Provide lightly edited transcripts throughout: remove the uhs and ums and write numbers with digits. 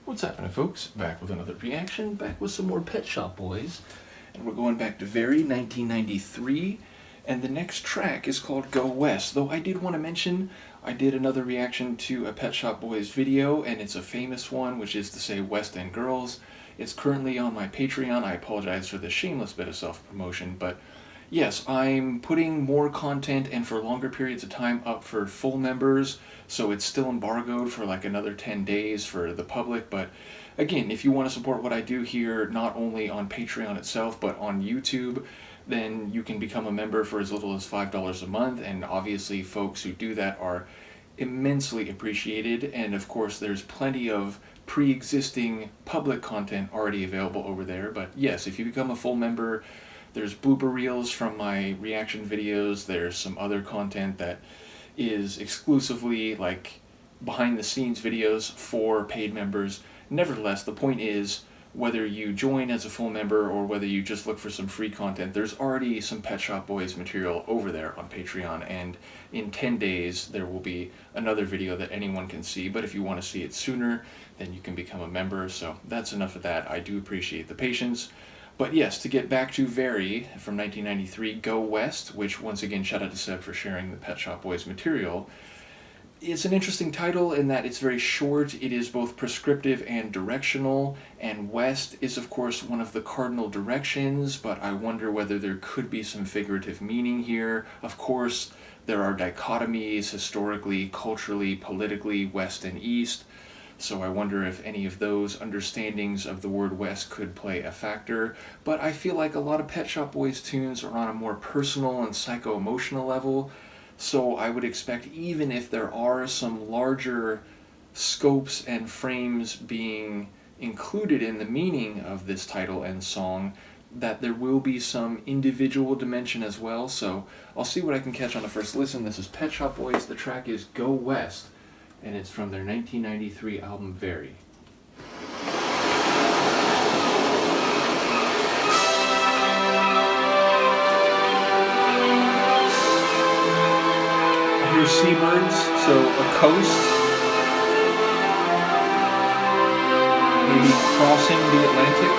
What's happening, folks? Back with another reaction, back with some more Pet Shop Boys. And we're going back to very 1993, and the next track is called Go West. Though I did want to mention, I did another reaction to a Pet Shop Boys video, and it's a famous one, which is to say West End Girls. It's currently on my Patreon. I apologize for the shameless bit of self-promotion, but yes, I'm putting more content and for longer periods of time up for full members, so it's still embargoed for like another 10 days for the public. But again, if you want to support what I do here, not only on Patreon itself, but on YouTube, then you can become a member for as little as $5 a month, and obviously folks who do that are immensely appreciated. And of course, there's plenty of pre-existing public content already available over there. But yes, if you become a full member, there's blooper reels from my reaction videos. There's some other content that is exclusively like behind the scenes videos for paid members. Nevertheless, the point is, whether you join as a full member or whether you just look for some free content, there's already some Pet Shop Boys material over there on Patreon, and in 10 days there will be another video that anyone can see. But if you want to see it sooner, then you can become a member. So that's enough of that. I do appreciate the patience. But yes, to get back to Very from 1993, Go West, which once again, shout out to Seb for sharing the Pet Shop Boys material. It's an interesting title in that it's very short. It is both prescriptive and directional, and West is of course one of the cardinal directions, but I wonder whether there could be some figurative meaning here. Of course, there are dichotomies historically, culturally, politically, West and East. So I wonder if any of those understandings of the word West could play a factor. But I feel like a lot of Pet Shop Boys tunes are on a more personal and psycho-emotional level. So I would expect, even if there are some larger scopes and frames being included in the meaning of this title and song, that there will be some individual dimension as well. So I'll see what I can catch on a first listen. This is Pet Shop Boys. The track is Go West, and it's from their 1993 album Very. I hear seabirds, so a coast, maybe crossing the Atlantic.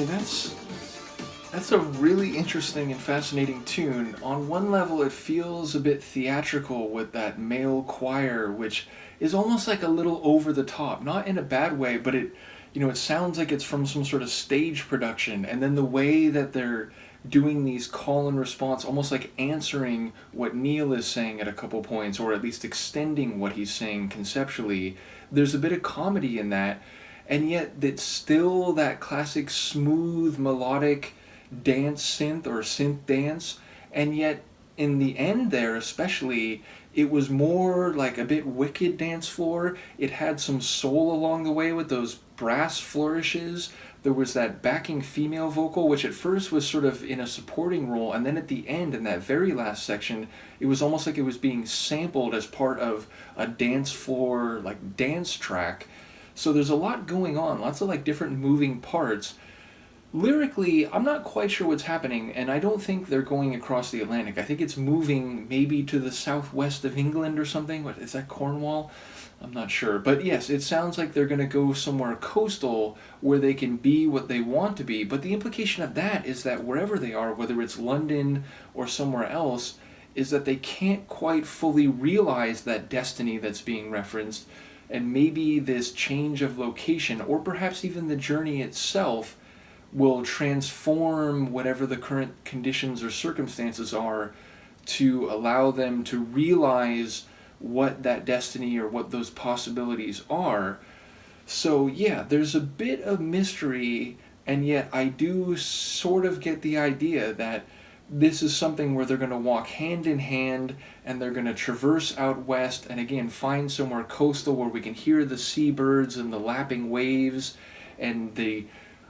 that's a really interesting and fascinating tune. On one level, it feels a bit theatrical with that male choir, which is almost like a little over the top. Not in a bad way, but it sounds like it's from some sort of stage production. And then the way that they're doing these call and response, almost like answering what Neil is saying at a couple points, or at least extending what he's saying conceptually. There's a bit of comedy in that, and yet it's still that classic smooth melodic dance synth or synth dance, and yet in the end there especially, it was more like a bit wicked dance floor. It had some soul along the way with those brass flourishes. There was that backing female vocal, which at first was sort of in a supporting role, and then at the end, in that very last section, it was almost like it was being sampled as part of a dance floor, like dance track. So there's a lot going on, lots of like different moving parts. Lyrically, I'm not quite sure what's happening, and I don't think they're going across the Atlantic. I think it's moving maybe to the southwest of England or something. What is that, Cornwall? I'm not sure. But yes, it sounds like they're going to go somewhere coastal where they can be what they want to be. But the implication of that is that wherever they are, whether it's London or somewhere else, is that they can't quite fully realize that destiny that's being referenced. And maybe this change of location, or perhaps even the journey itself, will transform whatever the current conditions or circumstances are to allow them to realize what that destiny or what those possibilities are. So yeah, there's a bit of mystery, and yet I do sort of get the idea that this is something where they're going to walk hand in hand, and they're going to traverse out west and again find somewhere coastal where we can hear the seabirds and the lapping waves and the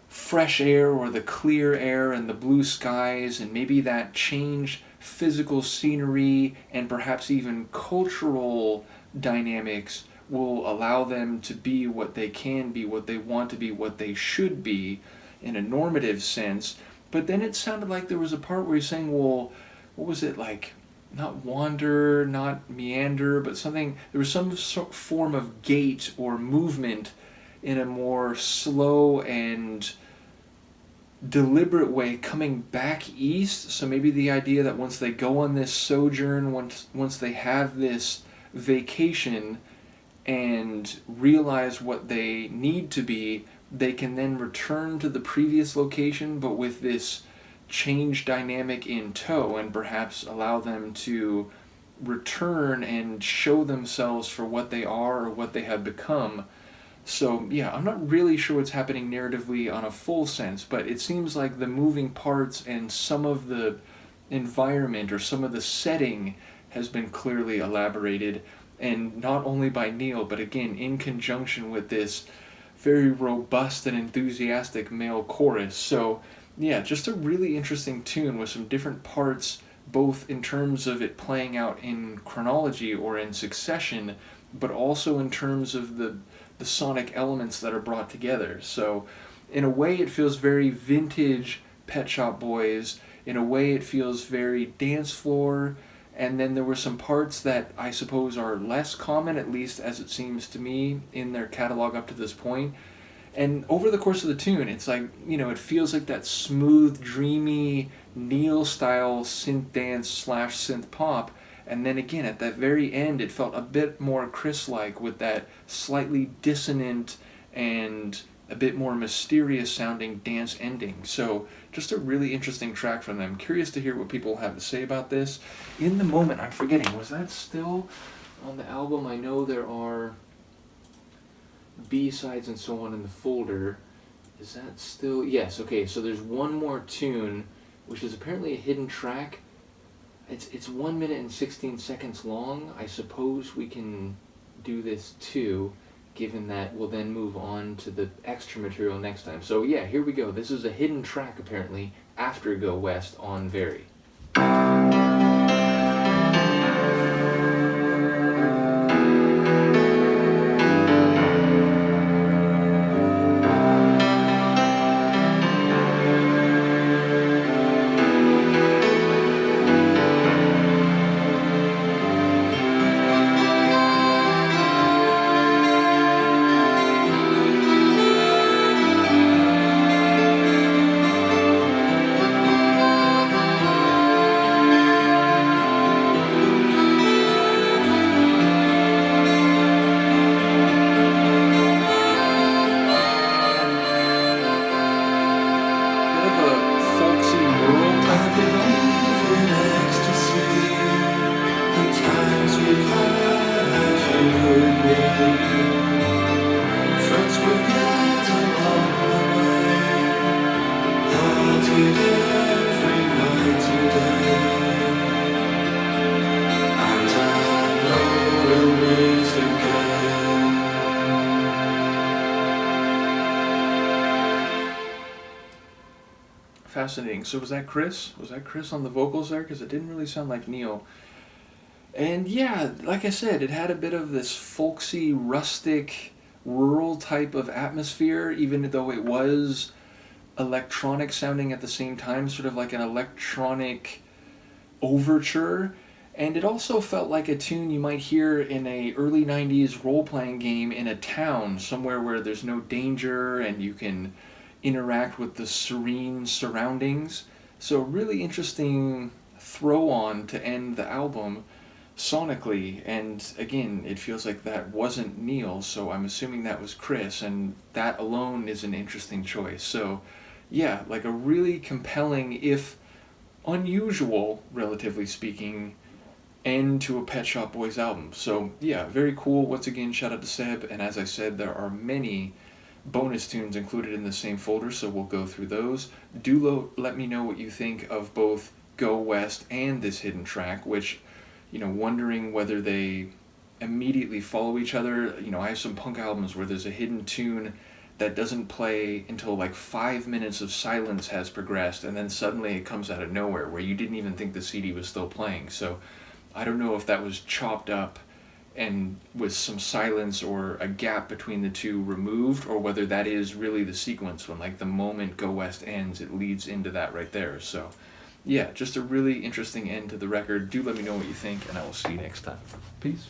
fresh air or the clear air and the blue skies, and maybe that changed physical scenery and perhaps even cultural dynamics will allow them to be what they can be, what they want to be, what they should be in a normative sense. But then it sounded like there was a part where he's saying, well, what was it like? Not wander, not meander, but something, there was some form of gait or movement in a more slow and deliberate way coming back east. So maybe the idea that once they go on this sojourn, once they have this vacation and realize what they need to be, they can then return to the previous location, but with this change dynamic in tow, and perhaps allow them to return and show themselves for what they are or what they have become. So yeah, I'm not really sure what's happening narratively on a full sense, but it seems like the moving parts and some of the environment or some of the setting has been clearly elaborated, and not only by Neil, but again in conjunction with this very robust and enthusiastic male chorus. So yeah, just a really interesting tune with some different parts, both in terms of it playing out in chronology or in succession, but also in terms of the sonic elements that are brought together. So in a way it feels very vintage Pet Shop Boys, in a way it feels very dance floor, and then there were some parts that I suppose are less common, at least as it seems to me, in their catalog up to this point. And over the course of the tune, it's like, it feels like that smooth, dreamy, Neil-style synth dance / synth pop. And then again, at that very end, it felt a bit more Chris-like with that slightly dissonant and a bit more mysterious sounding dance ending. So just a really interesting track from them. Curious to hear what people have to say about this. In the Moment, I'm forgetting, was that still on the album? I know there are B-sides and so on in the folder. Is that still? Yes, okay, so there's one more tune, which is apparently a hidden track. It's 1 minute and 16 seconds long. I suppose we can do this too, given that we'll then move on to the extra material next time. So yeah, here we go. This is a hidden track apparently after Go West on Very. fascinating. So was that Chris? Was that Chris on the vocals there? Because it didn't really sound like Neil. And yeah, like I said, it had a bit of this folksy, rustic, rural type of atmosphere, even though it was electronic sounding at the same time, sort of like an electronic overture. And it also felt like a tune you might hear in a early 90s role-playing game in a town, somewhere where there's no danger and you can interact with the serene surroundings. So really interesting throw-on to end the album sonically, and again, it feels like that wasn't Neil, so I'm assuming that was Chris, and that alone is an interesting choice. So yeah, like a really compelling, if unusual, relatively speaking, end to a Pet Shop Boys album. So yeah, very cool. Once again, shout out to Seb, and as I said, there are many bonus tunes included in the same folder, so we'll go through those. Let me know what you think of both Go West and this hidden track, which, wondering whether they immediately follow each other. I have some punk albums where there's a hidden tune that doesn't play until like 5 minutes of silence has progressed, and then suddenly it comes out of nowhere where you didn't even think the CD was still playing. So I don't know if that was chopped up and with some silence or a gap between the two removed, or whether that is really the sequence when like the moment Go West ends, it leads into that right there. So yeah, just a really interesting end to the record. Do let me know what you think, and I will see you next time. Peace.